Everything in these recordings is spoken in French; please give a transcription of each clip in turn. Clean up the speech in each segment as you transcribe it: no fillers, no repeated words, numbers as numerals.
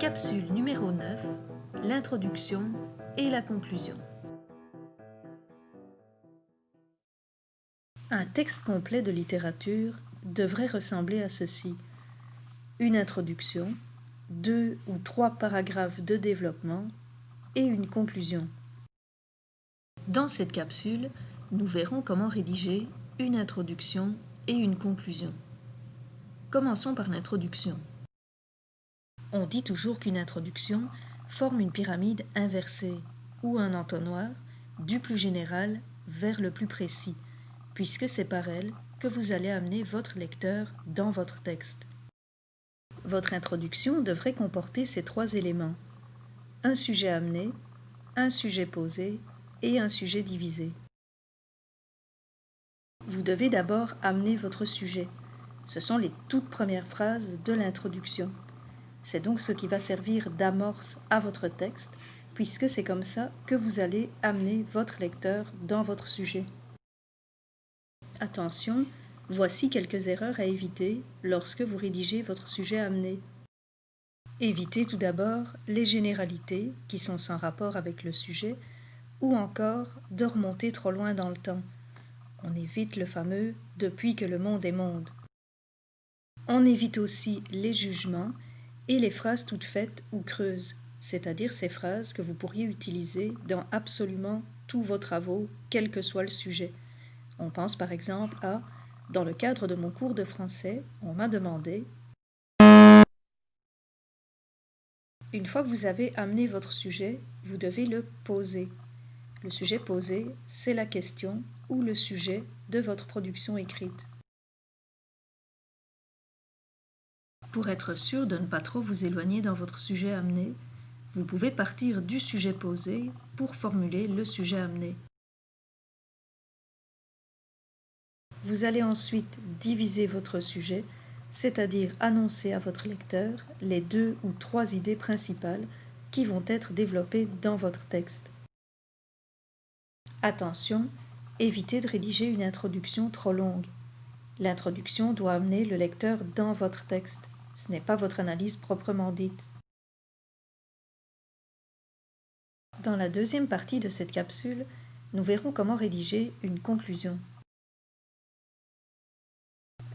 Capsule numéro 9, l'introduction et la conclusion. Un texte complet de littérature devrait ressembler à ceci. Une introduction, 2 ou 3 paragraphes de développement et une conclusion. Dans cette capsule, nous verrons comment rédiger une introduction et une conclusion. Commençons par l'introduction. On dit toujours qu'une introduction forme une pyramide inversée ou un entonnoir du plus général vers le plus précis, puisque c'est par elle que vous allez amener votre lecteur dans votre texte. Votre introduction devrait comporter ces 3 éléments: un sujet amené, un sujet posé et un sujet divisé. Vous devez d'abord amener votre sujet. Ce sont les toutes premières phrases de l'introduction. C'est donc ce qui va servir d'amorce à votre texte, puisque c'est comme ça que vous allez amener votre lecteur dans votre sujet. Attention, voici quelques erreurs à éviter lorsque vous rédigez votre sujet amené. Évitez tout d'abord les généralités qui sont sans rapport avec le sujet, ou encore de remonter trop loin dans le temps. On évite le fameux « depuis que le monde est monde ». On évite aussi les jugements et les phrases toutes faites ou creuses, c'est-à-dire ces phrases que vous pourriez utiliser dans absolument tous vos travaux, quel que soit le sujet. On pense par exemple à « Dans le cadre de mon cours de français, on m'a demandé… » Une fois que vous avez amené votre sujet, vous devez le poser. Le sujet posé, c'est la question ou le sujet de votre production écrite. Pour être sûr de ne pas trop vous éloigner dans votre sujet amené, vous pouvez partir du sujet posé pour formuler le sujet amené. Vous allez ensuite diviser votre sujet, c'est-à-dire annoncer à votre lecteur les 2 ou 3 idées principales qui vont être développées dans votre texte. Attention, évitez de rédiger une introduction trop longue. L'introduction doit amener le lecteur dans votre texte. Ce n'est pas votre analyse proprement dite. Dans la deuxième partie de cette capsule, nous verrons comment rédiger une conclusion.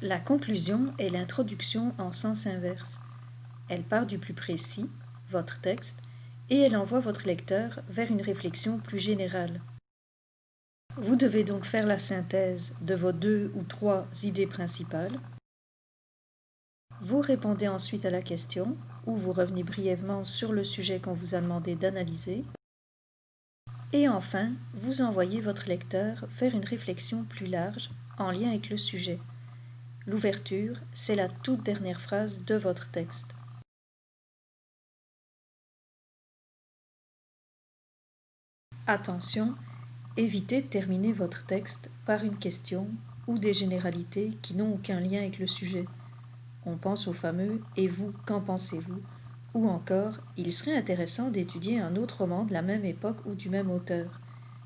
La conclusion est l'introduction en sens inverse. Elle part du plus précis, votre texte, et elle envoie votre lecteur vers une réflexion plus générale. Vous devez donc faire la synthèse de vos 2 ou 3 idées principales. Vous répondez ensuite à la question, ou vous revenez brièvement sur le sujet qu'on vous a demandé d'analyser. Et enfin, vous envoyez votre lecteur vers une réflexion plus large en lien avec le sujet. L'ouverture, c'est la toute dernière phrase de votre texte. Attention, évitez de terminer votre texte par une question ou des généralités qui n'ont aucun lien avec le sujet. On pense au fameux « Et vous, qu'en pensez-vous » ou encore « Il serait intéressant d'étudier un autre roman de la même époque ou du même auteur »,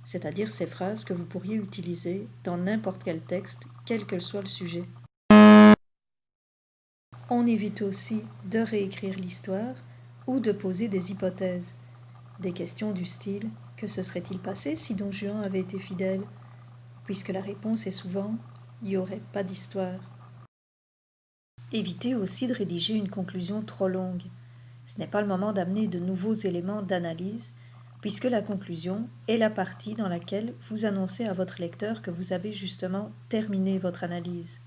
c'est-à-dire ces phrases que vous pourriez utiliser dans n'importe quel texte, quel que soit le sujet. On évite aussi de réécrire l'histoire ou de poser des hypothèses, des questions du style « Que se serait-il passé si Don Juan avait été fidèle ?» puisque la réponse est souvent « Il n'y aurait pas d'histoire ». Évitez aussi de rédiger une conclusion trop longue. Ce n'est pas le moment d'amener de nouveaux éléments d'analyse, puisque la conclusion est la partie dans laquelle vous annoncez à votre lecteur que vous avez justement terminé votre analyse.